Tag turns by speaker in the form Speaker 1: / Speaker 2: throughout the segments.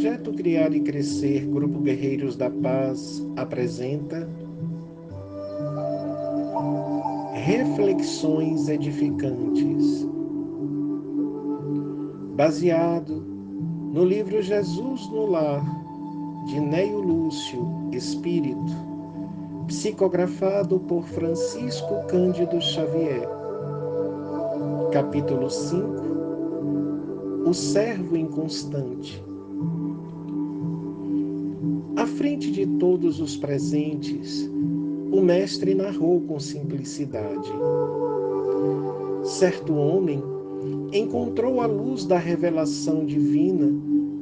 Speaker 1: projeto Criar e Crescer, Grupo Guerreiros da Paz, apresenta Reflexões Edificantes, baseado no livro Jesus no Lar, de Neio Lúcio Espírito, psicografado por Francisco Cândido Xavier. Capítulo 5. O servo inconstante. À frente de todos os presentes, o mestre narrou com simplicidade. Certo homem encontrou a luz da revelação divina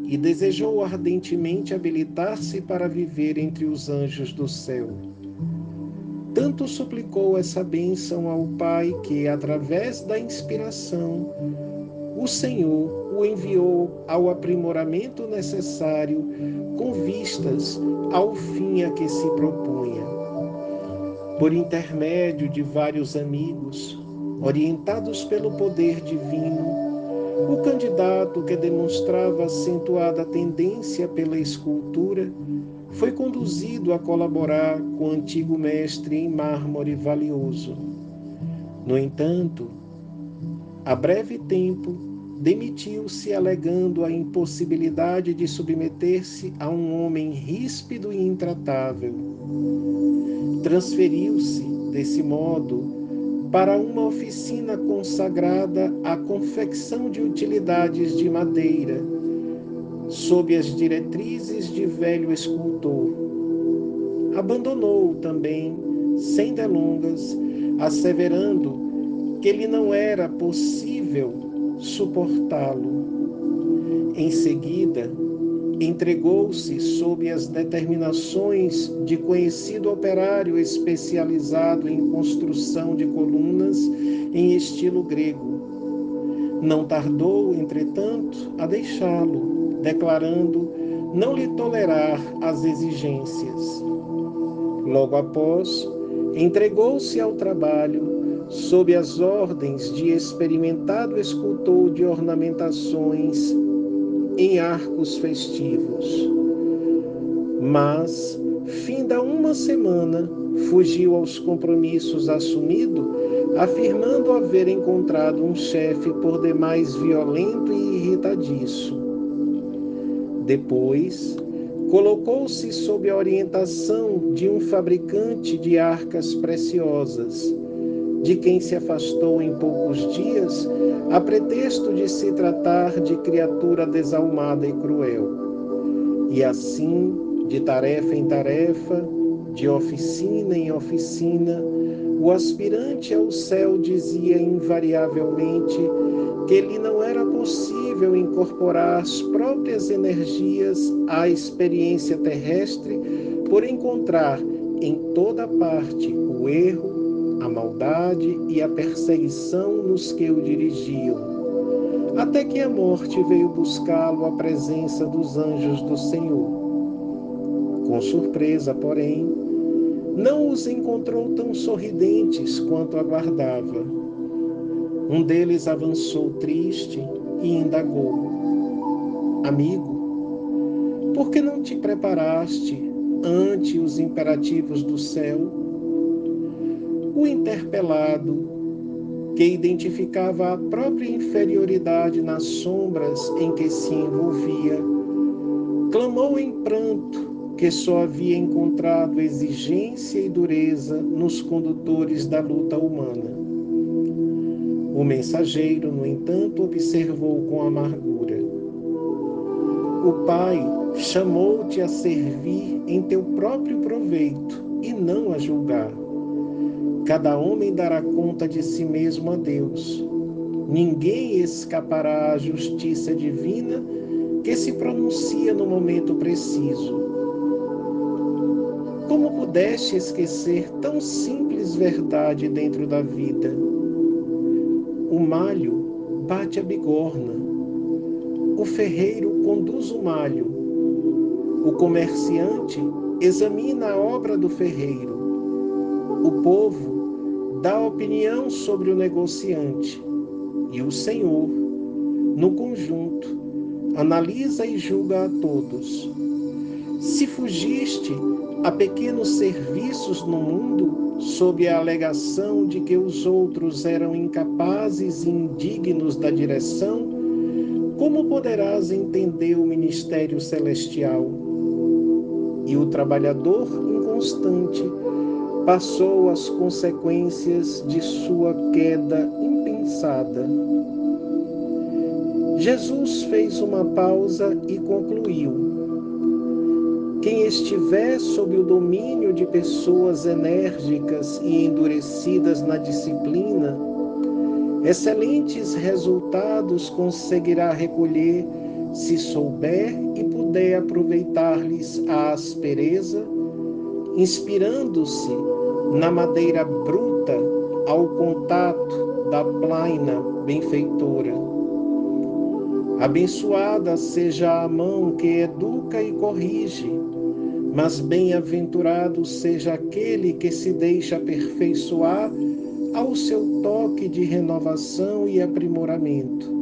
Speaker 1: e desejou ardentemente habilitar-se para viver entre os anjos do céu. Tanto suplicou essa bênção ao Pai que, através da inspiração, o Senhor o enviou ao aprimoramento necessário com vistas ao fim a que se propunha. Por intermédio de vários amigos, orientados pelo poder divino, o candidato que demonstrava acentuada tendência pela escultura foi conduzido a colaborar com o antigo mestre em mármore valioso. No entanto, a breve tempo, demitiu-se alegando a impossibilidade de submeter-se a um homem ríspido e intratável. Transferiu-se, desse modo, para uma oficina consagrada à confecção de utilidades de madeira, sob as diretrizes de velho escultor. Abandonou-o também, sem delongas, asseverando que lhe não era possível suportá-lo. Em seguida, entregou-se sob as determinações de conhecido operário especializado em construção de colunas em estilo grego. Não tardou, entretanto, a deixá-lo, declarando não lhe tolerar as exigências. Logo após, entregou-se ao trabalho sob as ordens de experimentado escultor de ornamentações em arcos festivos. Mas, finda uma semana, fugiu aos compromissos assumido, afirmando haver encontrado um chefe por demais violento e irritadiço. Depois, colocou-se sob a orientação de um fabricante de arcas preciosas, de quem se afastou em poucos dias, a pretexto de se tratar de criatura desalmada e cruel. E assim, de tarefa em tarefa, de oficina em oficina, o aspirante ao céu dizia invariavelmente que lhe não era possível incorporar as próprias energias à experiência terrestre por encontrar em toda parte o erro, a maldade e a perseguição nos que o dirigiam, até que a morte veio buscá-lo à presença dos anjos do Senhor. Com surpresa, porém, não os encontrou tão sorridentes quanto aguardava. Um deles avançou triste e indagou: Amigo, por que não te preparaste ante os imperativos do céu? O interpelado, que identificava a própria inferioridade nas sombras em que se envolvia, clamou em pranto que só havia encontrado exigência e dureza nos condutores da luta humana. O mensageiro, no entanto, observou com amargura: O Pai chamou-te a servir em teu próprio proveito e não a julgar. Cada homem dará conta de si mesmo a Deus. Ninguém escapará à justiça divina que se pronuncia no momento preciso. Como pudeste esquecer tão simples verdade dentro da vida? O malho bate a bigorna. O ferreiro conduz o malho. O comerciante examina a obra do ferreiro. O povo dá opinião sobre o negociante, e o Senhor, no conjunto, analisa e julga a todos. Se fugiste a pequenos serviços no mundo, sob a alegação de que os outros eram incapazes e indignos da direção, como poderás entender o ministério celestial? E o trabalhador inconstante passou as consequências de sua queda impensada. Jesus fez uma pausa e concluiu: quem estiver sob o domínio de pessoas enérgicas e endurecidas na disciplina, excelentes resultados conseguirá recolher se souber e puder aproveitar-lhes a aspereza, inspirando-se na madeira bruta ao contato da plaina benfeitora. Abençoada seja a mão que educa e corrige, mas bem-aventurado seja aquele que se deixa aperfeiçoar ao seu toque de renovação e aprimoramento,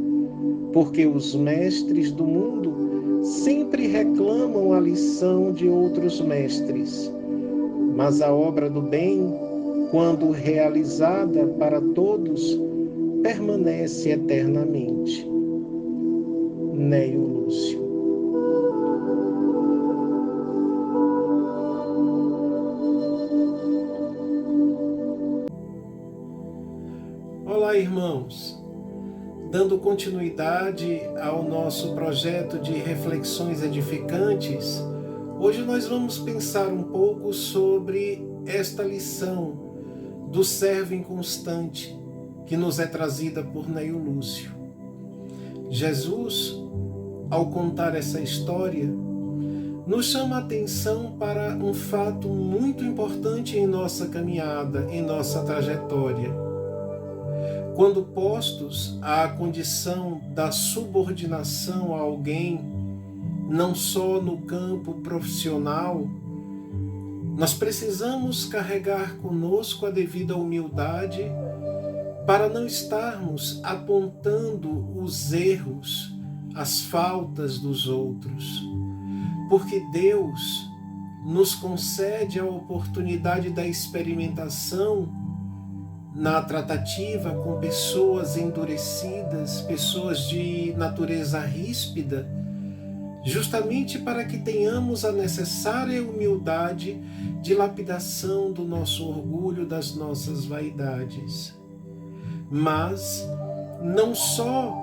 Speaker 1: porque os mestres do mundo sempre reclamam a lição de outros mestres, mas a obra do bem, quando realizada para todos, permanece eternamente. Neio Lúcio. Olá, irmãos! Dando continuidade ao nosso projeto de reflexões edificantes, hoje nós vamos pensar um pouco sobre esta lição do servo inconstante que nos é trazida por Neio Lúcio. Jesus, ao contar essa história, nos chama a atenção para um fato muito importante em nossa caminhada, em nossa trajetória. Quando postos à condição da subordinação a alguém, não só no campo profissional, nós precisamos carregar conosco a devida humildade para não estarmos apontando os erros, as faltas dos outros, porque Deus nos concede a oportunidade da experimentação na tratativa com pessoas endurecidas, pessoas de natureza ríspida, justamente para que tenhamos a necessária humildade de lapidação do nosso orgulho, das nossas vaidades. Mas não só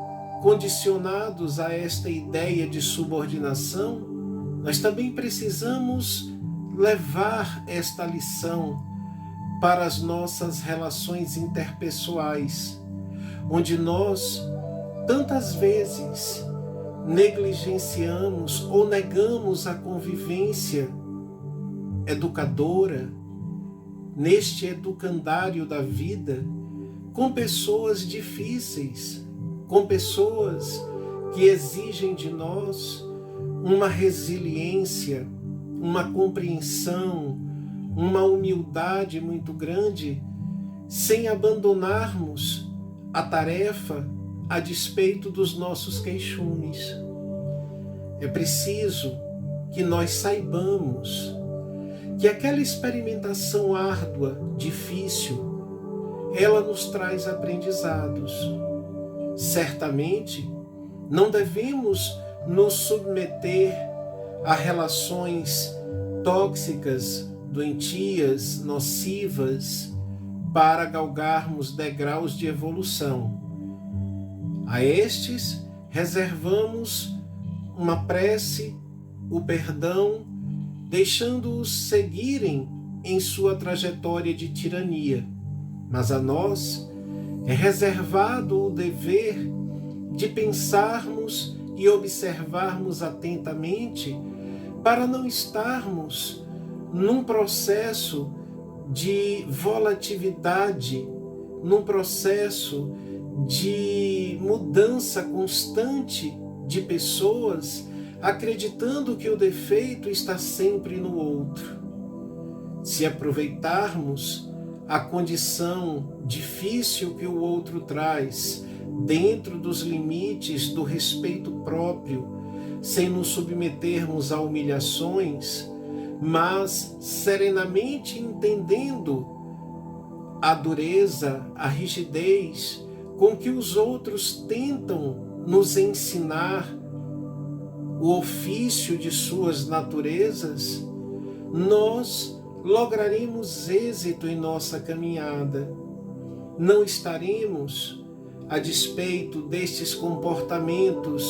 Speaker 1: condicionados a esta ideia de subordinação, nós também precisamos levar esta lição para as nossas relações interpessoais, onde nós tantas vezes negligenciamos ou negamos a convivência educadora neste educandário da vida com pessoas difíceis, com pessoas que exigem de nós uma resiliência, uma compreensão, uma humildade muito grande, sem abandonarmos a tarefa a despeito dos nossos queixumes. É preciso que nós saibamos que aquela experimentação árdua, difícil, ela nos traz aprendizados. Certamente, não devemos nos submeter a relações tóxicas, doentias, nocivas, para galgarmos degraus de evolução. A estes reservamos uma prece, o perdão, deixando-os seguirem em sua trajetória de tirania. Mas a nós é reservado o dever de pensarmos e observarmos atentamente para não estarmos num processo de volatilidade, num processo de mudança constante de pessoas, acreditando que o defeito está sempre no outro. Se aproveitarmos a condição difícil que o outro traz, dentro dos limites do respeito próprio, sem nos submetermos a humilhações, mas serenamente entendendo a dureza, a rigidez com que os outros tentam nos ensinar o ofício de suas naturezas, nós lograremos êxito em nossa caminhada. Não estaremos, a despeito destes comportamentos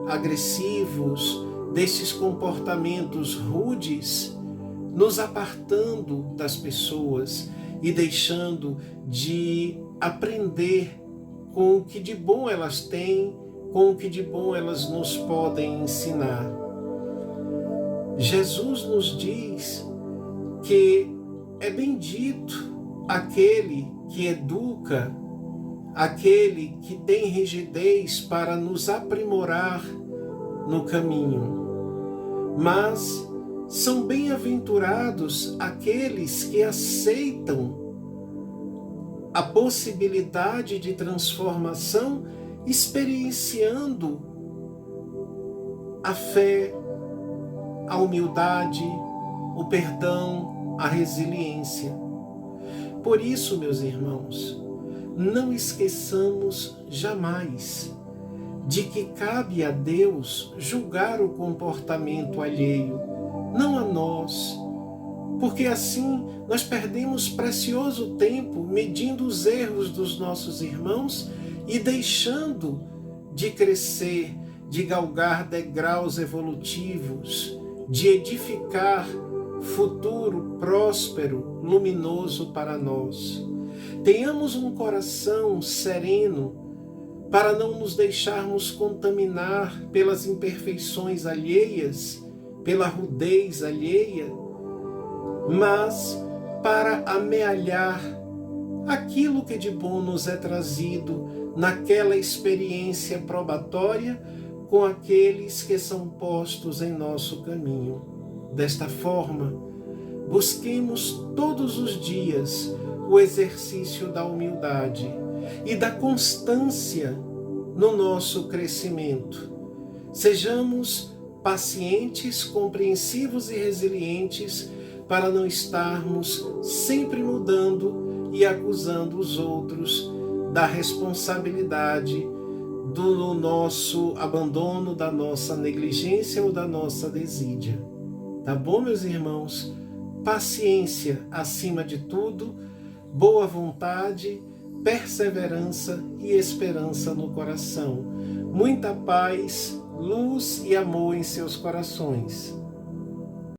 Speaker 1: agressivos, destes comportamentos rudes, nos apartando das pessoas e deixando de aprender com o que de bom elas têm, com o que de bom elas nos podem ensinar. Jesus nos diz que é bendito aquele que educa, aquele que tem rigidez para nos aprimorar no caminho. Mas são bem-aventurados aqueles que aceitam a possibilidade de transformação, experienciando a fé, a humildade, o perdão, a resiliência. Por isso, meus irmãos, não esqueçamos jamais de que cabe a Deus julgar o comportamento alheio, não a nós, porque assim nós perdemos precioso tempo medindo os erros dos nossos irmãos e deixando de crescer, de galgar degraus evolutivos, de edificar futuro próspero, luminoso para nós. Tenhamos um coração sereno para não nos deixarmos contaminar pelas imperfeições alheias, pela rudez alheia, mas para amealhar aquilo que de bom nos é trazido naquela experiência probatória com aqueles que são postos em nosso caminho. Desta forma, busquemos todos os dias o exercício da humildade e da constância no nosso crescimento. Sejamos pacientes, compreensivos e resilientes para não estarmos sempre mudando e acusando os outros da responsabilidade do nosso abandono, da nossa negligência ou da nossa desídia. Tá bom, meus irmãos? Paciência acima de tudo, boa vontade, perseverança e esperança no coração. Muita paz, luz e amor em seus corações.